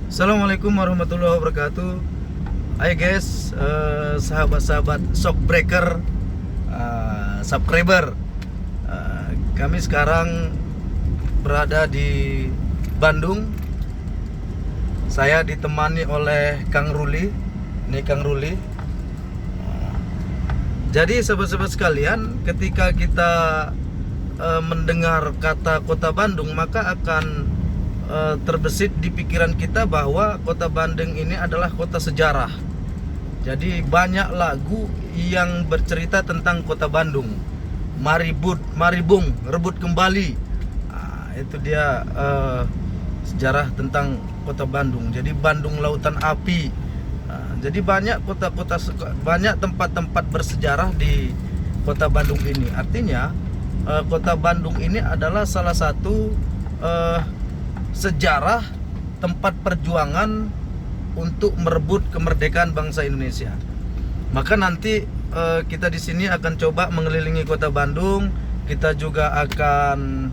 Assalamualaikum warahmatullahi wabarakatuh. Hai guys, sahabat-sahabat Shockbreaker, subscriber. Kami sekarang berada di Bandung. Saya ditemani oleh Kang Ruli. Ini Kang Ruli. Jadi sahabat-sahabat sekalian, ketika kita mendengar kata Kota Bandung, maka akan terbesit di pikiran kita bahwa Kota Bandung ini adalah kota sejarah. Jadi banyak lagu yang bercerita tentang Kota Bandung. Mari Bung, rebut kembali. Itu dia sejarah tentang Kota Bandung. Jadi Bandung Lautan Api. Jadi banyak banyak tempat-tempat bersejarah di Kota Bandung ini. Artinya Kota Bandung ini adalah salah satu sejarah tempat perjuangan untuk merebut kemerdekaan bangsa Indonesia. Maka nanti kita di sini akan coba mengelilingi Kota Bandung. Kita juga akan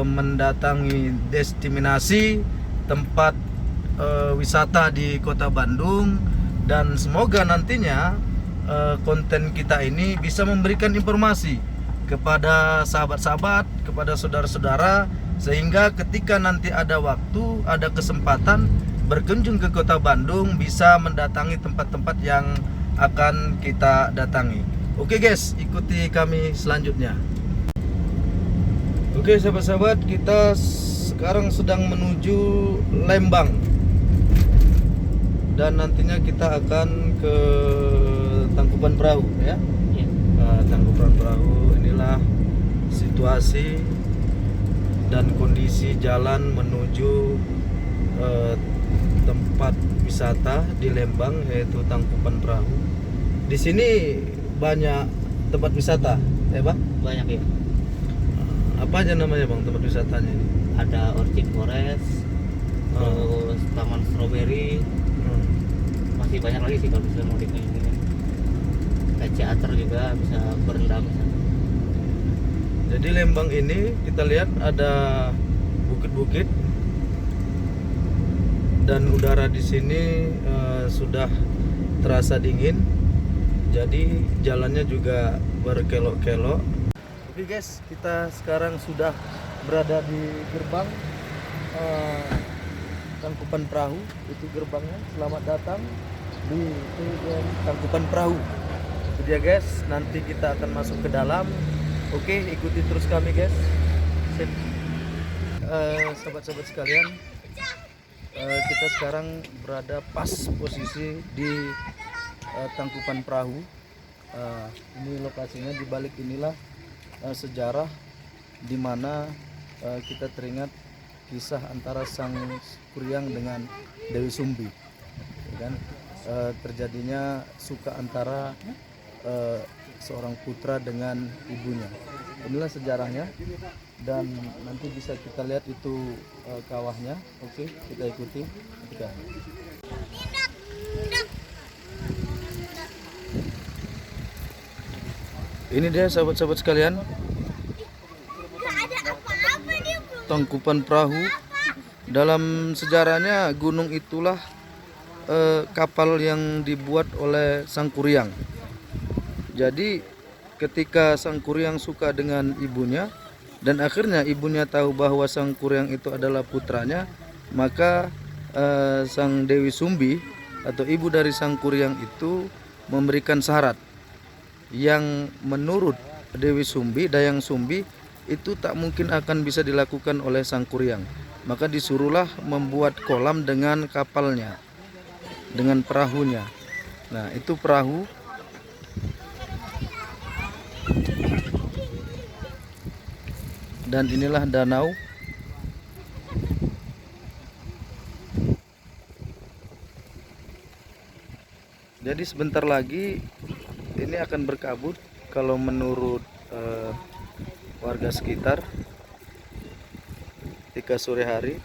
mendatangi destinasi tempat wisata di Kota Bandung, dan semoga nantinya konten kita ini bisa memberikan informasi kepada sahabat-sahabat, kepada saudara-saudara, sehingga ketika nanti ada waktu, ada kesempatan berkunjung ke Kota Bandung, bisa mendatangi tempat-tempat yang akan kita datangi. Oke guys, ikuti kami selanjutnya. Oke sahabat-sahabat, kita sekarang sedang menuju Lembang, dan nantinya kita akan ke Tangkuban Perahu ya. Tangkuban Perahu, inilah situasi dan kondisi jalan menuju tempat wisata di Lembang, yaitu Tangkuban Perahu. Di sini banyak tempat wisata, ya Bang? Banyak ya. Apa aja namanya Bang tempat wisatanya ini? Ada Orchid Forest, terus Taman Strawberry, masih banyak lagi sih kalau bisa mau dikunjungi. Kayak teater juga bisa berendam. Jadi Lembang ini kita lihat ada bukit-bukit, dan udara di sini sudah terasa dingin. Jadi jalannya juga berkelok-kelok. Oke guys, kita sekarang sudah berada di gerbang Tangkuban Perahu. Itu gerbangnya. Selamat datang di Tangkuban Perahu. Itu dia guys. Nanti kita akan masuk ke dalam. Oke, ikuti terus kami guys. Sahabat-sahabat sekalian, kita sekarang berada pas posisi di Tangkuban Perahu. Ini lokasinya, di balik inilah sejarah di mana kita teringat kisah antara Sang Kuryang dengan Dewi Sumbi, dan terjadinya suka antara seorang putra dengan ibunya. Inilah sejarahnya, dan nanti bisa kita lihat itu kawahnya. Oke, kita ikuti. Ini dia sahabat-sahabat sekalian, Tangkuban Perahu. Dalam sejarahnya, gunung itulah kapal yang dibuat oleh Sang Kuryang. Jadi ketika Sang Kuryang suka dengan ibunya, dan akhirnya ibunya tahu bahwa Sang Kuryang itu adalah putranya, maka Sang Dewi Sumbi atau ibu dari Sang Kuryang itu memberikan syarat yang menurut Dewi Sumbi, Dayang Sumbi, itu tak mungkin akan bisa dilakukan oleh Sang Kuryang. Maka disuruhlah membuat kolam dengan kapalnya, dengan perahunya. Nah, itu perahu. Dan inilah danau. Jadi sebentar lagi ini akan berkabut kalau menurut warga sekitar ketika sore hari.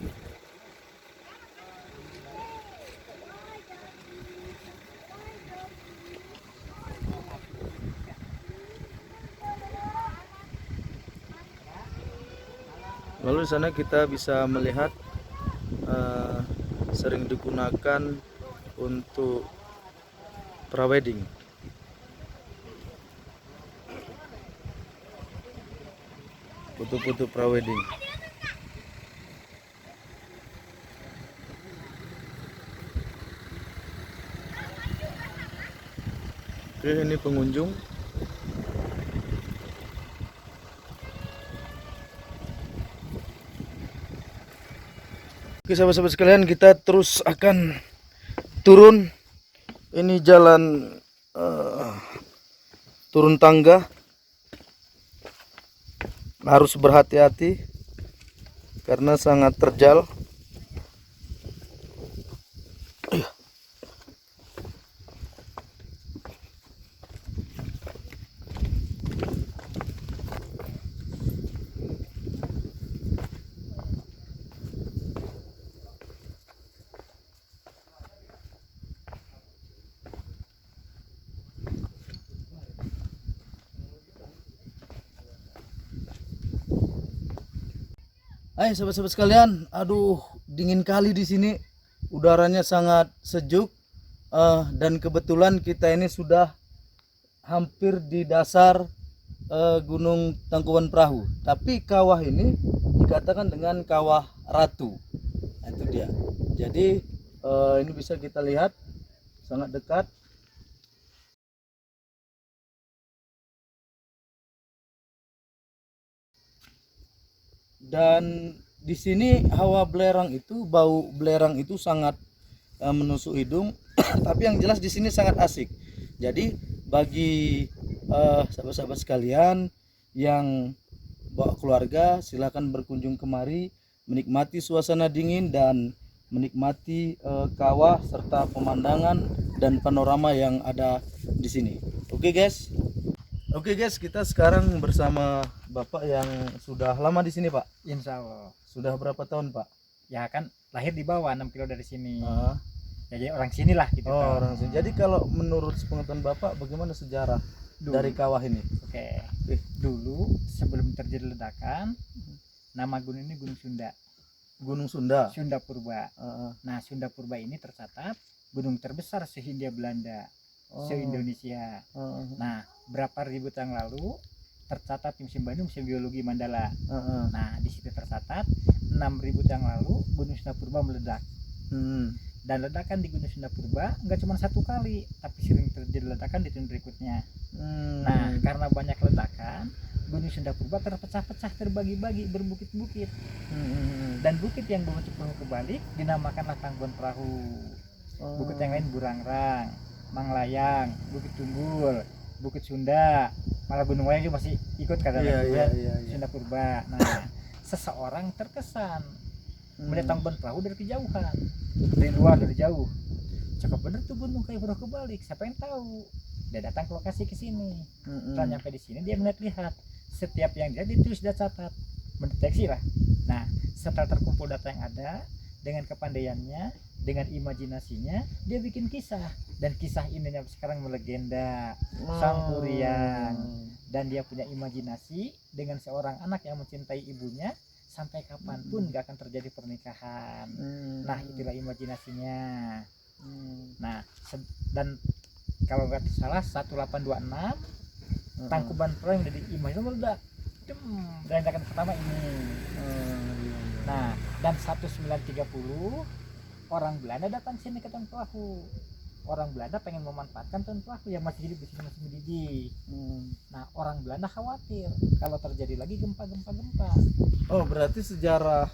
Lalu di sana kita bisa melihat sering digunakan untuk prawedding. Foto-foto prawedding. Oke, ini pengunjung. Oke sahabat-sahabat sekalian, kita terus akan turun. Ini jalan turun tangga, harus berhati-hati karena sangat terjal. Hai sahabat-sahabat sekalian, aduh dingin kali di sini, udaranya sangat sejuk, dan kebetulan kita ini sudah hampir di dasar Gunung Tangkuban Perahu. Tapi kawah ini dikatakan dengan kawah Ratu. Nah, itu dia. Jadi ini bisa kita lihat sangat dekat. Dan di sini hawa belerang itu, bau belerang itu sangat menusuk hidung. Tapi yang jelas di sini sangat asik. Jadi bagi sahabat-sahabat sekalian yang bawa keluarga, silakan berkunjung kemari, menikmati suasana dingin dan menikmati kawah serta pemandangan dan panorama yang ada di sini. Oke guys. Oke guys, kita sekarang bersama Bapak yang sudah lama di sini, Pak. Insya Allah. Sudah berapa tahun, Pak? Ya kan lahir di bawah 6 kilo dari sini. Ah. Ya, jadi orang sini lah gitu. Oh, kan. orang sini. Jadi kalau menurut pengetahuan Bapak, bagaimana sejarah dari kawah ini? Oke. Dulu sebelum terjadi ledakan, nama gunung ini Gunung Sunda. Gunung Sunda. Sunda Purba. Nah, Sunda Purba ini tercatat gunung terbesar se-Hindia Belanda, se-Indonesia. Nah, berapa ribu tahun lalu tercatat di musim Bandung, musim geologi Mandala. Nah, di situ tercatat 6.000 tahun lalu Gunung Sunda Purba meledak. Dan ledakan di Gunung Sunda Purba nggak cuma satu kali, tapi sering terjadi ledakan di tahun berikutnya. Nah, karena banyak ledakan, Gunung Sunda Purba terpecah-pecah, terbagi-bagi, berbukit-bukit. Dan bukit yang berbentuk perahu kebalik dinamakanlah Tangkuban Perahu. Bukit yang lain Burangrang, Manglayang, Bukit Tunggul, Bukit Sunda, malah Gunung Wayang juga masih ikut karena Sunda Purba. Nah, seseorang terkesan melihat Tangkuban Perahu dari kejauhan, dari luar, dari jauh. Cakep bener tuh gunung kayak perahu kebalik. Siapa yang tahu? Dia datang ke lokasi ke sini. Setelah nyampe di sini dia melihat setiap yang dia ditulis, dia catat, mendeteksi lah. Nah, setelah terkumpul data yang ada dengan kepandaiannya, dengan imajinasinya, dia bikin kisah. Dan kisah ini sekarang melegenda, Sang Kuryang. Dan dia punya imajinasi dengan seorang anak yang mencintai ibunya, sampai kapanpun gak akan terjadi pernikahan. Nah, itulah imajinasinya. Nah, dan kalau nggak salah 1826 Tangkuban Perahu yang jadi imajinasi meledak. Dan ledakan pertama ini. Nah, dan 1930 orang Belanda datang sini ke Tangkuban Perahu. Orang Belanda pengen memanfaatkan Tangkuban Perahu yang masih hidup di sini, masih mendidih. Nah, orang Belanda khawatir kalau terjadi lagi gempa. Oh, berarti sejarah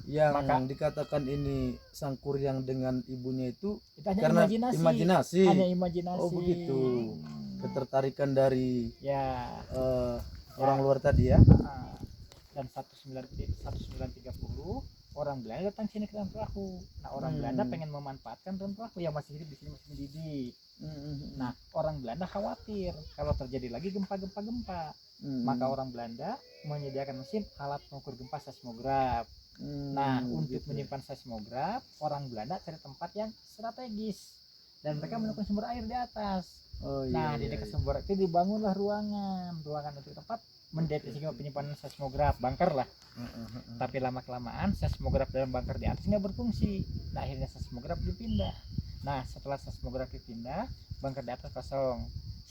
yang Maka, dikatakan ini Sang Kuryang dengan ibunya itu hanya karena imajinasi. Hanya imajinasi. Oh, begitu. Ketertarikan dari ya orang luar tadi ya. Dan 1930 orang Belanda datang sini ke Tangkuban Perahu. Nah, orang Belanda pengen memanfaatkan Tangkuban Perahu yang masih hidup di sini, masih mendidih. Nah, orang Belanda khawatir kalau terjadi lagi gempa. Maka orang Belanda menyediakan mesin alat mengukur gempa, seismograf. Nah, untuk menyimpan seismograf, orang Belanda cari tempat yang strategis dan mereka menemukan sumber air di atas. Di dekat sumber itu dibangunlah ruangan untuk tempat mendeteksi penyimpanan seismograf bunker lah. Tapi lama kelamaan seismograf dalam bunker di atas nggak berfungsi. Nah akhirnya seismograf dipindah. Nah setelah seismograf dipindah, bunker di atas kosong.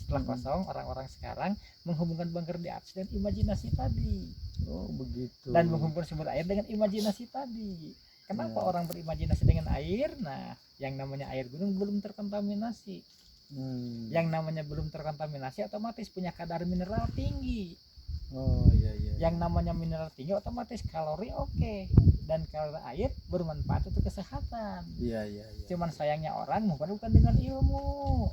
Setelah kosong, orang-orang sekarang menghubungkan bunker di atas dan imajinasi tadi. Oh begitu. Dan menghubungkan sumber air dengan imajinasi tadi. Kenapa orang berimajinasi dengan air? Nah, yang namanya air gunung belum terkontaminasi. Yang namanya belum terkontaminasi otomatis punya kadar mineral tinggi. Oh iya iya. Yang namanya mineral tinggi otomatis kalori oke. Dan kalori air bermanfaat untuk kesehatan. Iya iya iya. Cuman sayangnya orang bukan dengan ilmu.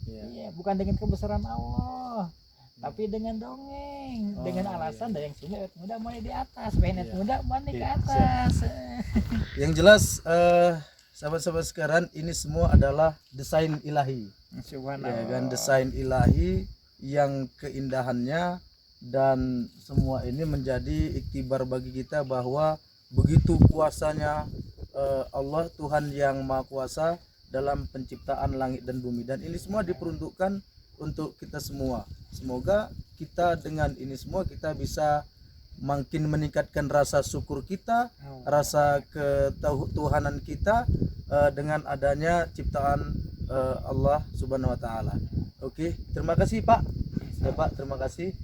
Iya, bukan dengan kebesaran Allah. Tapi dengan dongeng, dengan alasan iya. yang sudah muda mana di atas, benet Iya. muda mana ke Iya, atas. Yang jelas sahabat-sahabat sekalian, ini semua adalah desain ilahi. Ya kan, desain ilahi yang keindahannya dan semua ini menjadi iktibar bagi kita bahwa begitu kuasanya Allah Tuhan yang Maha Kuasa dalam penciptaan langit dan bumi, dan ini semua diperuntukkan untuk kita semua. Semoga kita dengan ini semua kita bisa makin meningkatkan rasa syukur kita, rasa ketuhanan kita dengan adanya ciptaan Allah Subhanahu wa taala. Oke, terima kasih Pak. Ya Pak, terima kasih.